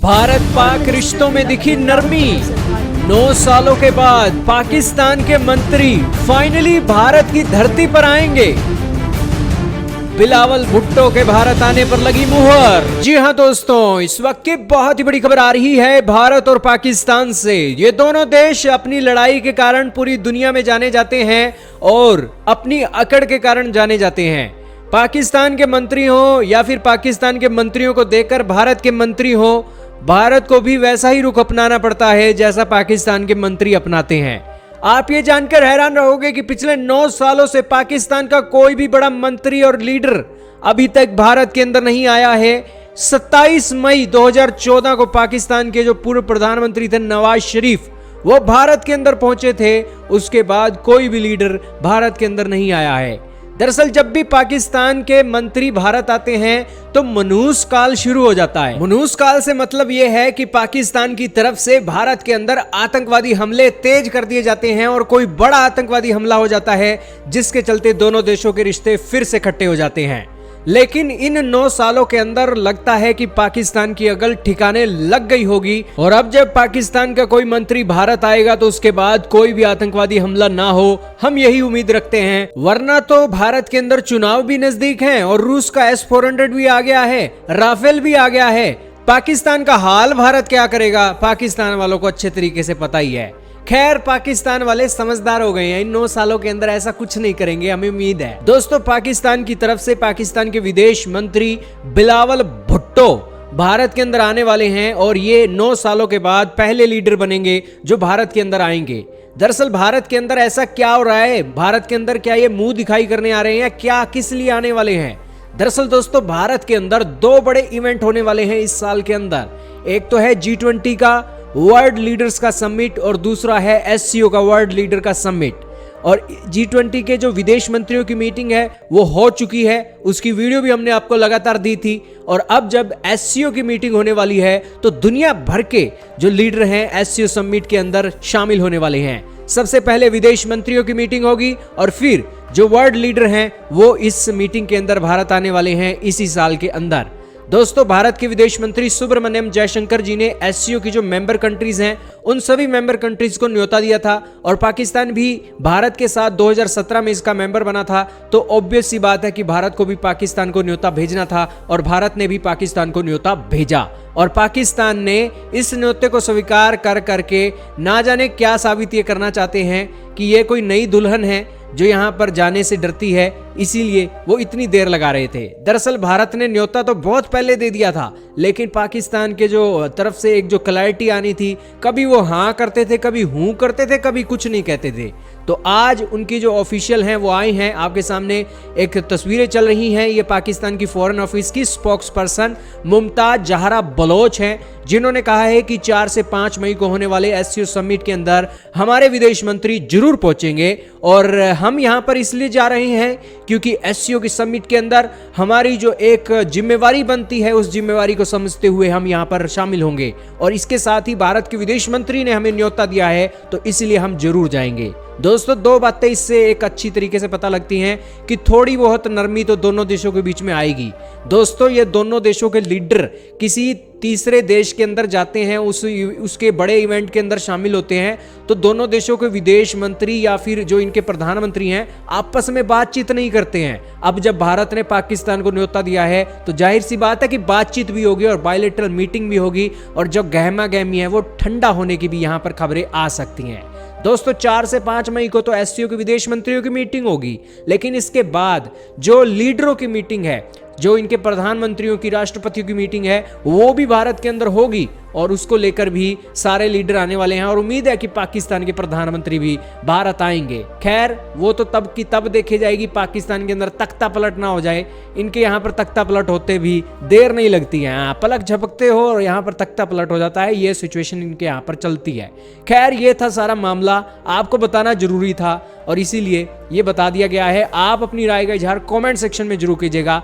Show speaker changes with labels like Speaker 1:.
Speaker 1: भारत पाक रिश्तों में दिखी नरमी। 9 सालों के बाद पाकिस्तान के मंत्री फाइनली भारत की धरती पर आएंगे। बिलावल भुट्टो के भारत आने पर लगी मुहर। जी हां दोस्तों, इस वक्त की बहुत ही बड़ी खबर आ रही है भारत और पाकिस्तान से। ये दोनों देश अपनी लड़ाई के कारण पूरी दुनिया में जाने जाते हैं और अपनी अकड़ के कारण जाने जाते हैं। पाकिस्तान के मंत्री हो या फिर पाकिस्तान के मंत्रियों को देखकर भारत के मंत्री हो, भारत को भी वैसा ही रुख अपनाना पड़ता है जैसा पाकिस्तान के मंत्री अपनाते हैं। आप ये जानकर हैरान रहोगे कि पिछले 9 सालों से पाकिस्तान का कोई भी बड़ा मंत्री और लीडर अभी तक भारत के अंदर नहीं आया है। 27 मई 2014 को पाकिस्तान के जो पूर्व प्रधानमंत्री थे नवाज शरीफ, वो भारत के अंदर पहुंचे थे। उसके बाद कोई भी लीडर भारत के अंदर नहीं आया है। दरअसल जब भी पाकिस्तान के मंत्री भारत आते हैं तो मनहूस काल शुरू हो जाता है। मनहूस काल से मतलब यह है कि पाकिस्तान की तरफ से भारत के अंदर आतंकवादी हमले तेज कर दिए जाते हैं और कोई बड़ा आतंकवादी हमला हो जाता है, जिसके चलते दोनों देशों के रिश्ते फिर से खट्टे हो जाते हैं। लेकिन इन 9 सालों के अंदर लगता है कि पाकिस्तान की अकल ठिकाने लग गई होगी और अब जब पाकिस्तान का कोई मंत्री भारत आएगा तो उसके बाद कोई भी आतंकवादी हमला ना हो, हम यही उम्मीद रखते हैं। वरना तो भारत के अंदर चुनाव भी नजदीक हैं और रूस का S-400 भी आ गया है, राफेल भी आ गया है। पाकिस्तान का हाल भारत क्या करेगा, पाकिस्तान वालों को अच्छे तरीके से पता ही है। खैर, पाकिस्तान वाले समझदार हो गए हैं, इन 9 सालों के अंदर ऐसा कुछ नहीं करेंगे, हमें उम्मीद है। दोस्तों, पाकिस्तान की तरफ से पाकिस्तान के विदेश मंत्री बिलावल भुट्टो भारत के अंदर आने वाले हैं और ये 9 सालों के बाद पहले लीडर बनेंगे जो भारत के अंदर आएंगे। दरअसल भारत के अंदर ऐसा क्या हो रहा है, भारत के अंदर क्या ये मुंह दिखाई करने आ रहे हैं, क्या किस लिए आने वाले हैं? दरअसल दोस्तों, भारत के अंदर 2 बड़े इवेंट होने वाले हैं इस साल के अंदर। एक तो है G20 का वर्ल्ड लीडर्स का समिट और दूसरा है SCO का वर्ल्ड लीडर का समिट। और G20 के जो विदेश मंत्रियों की मीटिंग है वो हो चुकी है, उसकी वीडियो भी हमने आपको लगातार दी थी। और अब जब SCO की मीटिंग होने वाली है तो दुनिया भर के जो लीडर हैं SCO समिट के अंदर शामिल होने वाले हैं। सबसे पहले विदेश मंत्रियों की मीटिंग होगी और फिर जो वर्ल्ड लीडर हैं वो इस मीटिंग के अंदर भारत आने वाले हैं इसी साल के अंदर। दोस्तों, भारत के विदेश मंत्री सुब्रमण्यम जयशंकर जी ने SCO की जो मेंबर कंट्रीज हैं उन सभी मेंबर कंट्रीज को न्योता दिया था और पाकिस्तान भी भारत के साथ 2017 में इसका मेंबर बना था। तो ऑब्वियस सी बात है कि भारत को भी पाकिस्तान को न्योता भेजना था और भारत ने भी पाकिस्तान को न्योता भेजा और पाकिस्तान ने इस न्योते को स्वीकार कर करके ना जाने क्या साबित ये करना चाहते हैं कि ये कोई नई दुल्हन है जो यहाँ पर जाने से डरती है, इसीलिए वो इतनी देर लगा रहे थे। दरअसल भारत ने न्योता तो बहुत पहले दे दिया था, लेकिन पाकिस्तान के जो तरफ से एक जो क्लैरिटी आनी थी, कभी वो हाँ करते थे, कभी हूं करते थे, कभी कुछ नहीं कहते थे। तो आज उनकी जो ऑफिशियल हैं वो आए हैं, आपके सामने एक तस्वीरें चल रही हैं। ये पाकिस्तान की फॉरेन ऑफिस की स्पोक्स पर्सन मुमताज जहरा बलोच हैं, जिन्होंने कहा है कि 4 से 5 मई को होने वाले SCO समिट के अंदर हमारे विदेश मंत्री जरूर पहुंचेंगे। और हम यहां पर इसलिए जा रहे हैं क्योंकि SCO की समिट के अंदर हमारी जो एक जिम्मेवारी बनती है, उस जिम्मेवारी को समझते हुए हम यहां पर शामिल होंगे। और इसके साथ ही भारत के विदेश मंत्री ने हमें न्योता दिया है, तो इसलिए हम जरूर जाएंगे। दोस्तों, 2 बातें इससे एक अच्छी तरीके से पता लगती हैं कि थोड़ी बहुत नरमी तो दोनों देशों के बीच में आएगी। दोस्तों, ये दोनों देशों के लीडर किसी तीसरे देश के अंदर जाते हैं, उसके बड़े इवेंट के अंदर शामिल होते हैं, तो दोनों देशों के विदेश मंत्री या फिर जो इनके प्रधानमंत्री हैं आपस में बातचीत नहीं करते हैं। अब जब भारत ने पाकिस्तान को न्योता दिया है तो जाहिर सी बात है कि बातचीत भी होगी और बायलैटरल मीटिंग भी होगी और जो गहमा गहमी है वो ठंडा होने की भी यहाँ पर खबरें आ सकती हैं। दोस्तों, 4 से 5 मई को तो SCO के विदेश मंत्रियों की मीटिंग होगी, लेकिन इसके बाद जो लीडरों की मीटिंग है, जो इनके प्रधानमंत्रियों की, राष्ट्रपतियों की मीटिंग है, वो भी भारत के अंदर होगी और उसको लेकर भी सारे लीडर आने वाले हैं और उम्मीद है कि पाकिस्तान के प्रधानमंत्री भी भारत आएंगे। खैर, वो तो तब की तब देखी जाएगी, पाकिस्तान के अंदर तख्ता पलट ना हो जाए। इनके यहाँ पर तख्ता पलट होते भी देर नहीं लगती है, पलक झपकते हो और यहाँ पर तख्ता पलट हो जाता है, ये सिचुएशन इनके यहाँ पर चलती है। खैर, ये था सारा मामला, आपको बताना जरूरी था और इसीलिए ये बता दिया गया है। आप अपनी राय का इजहार कमेंट सेक्शन में जरूर कीजिएगा।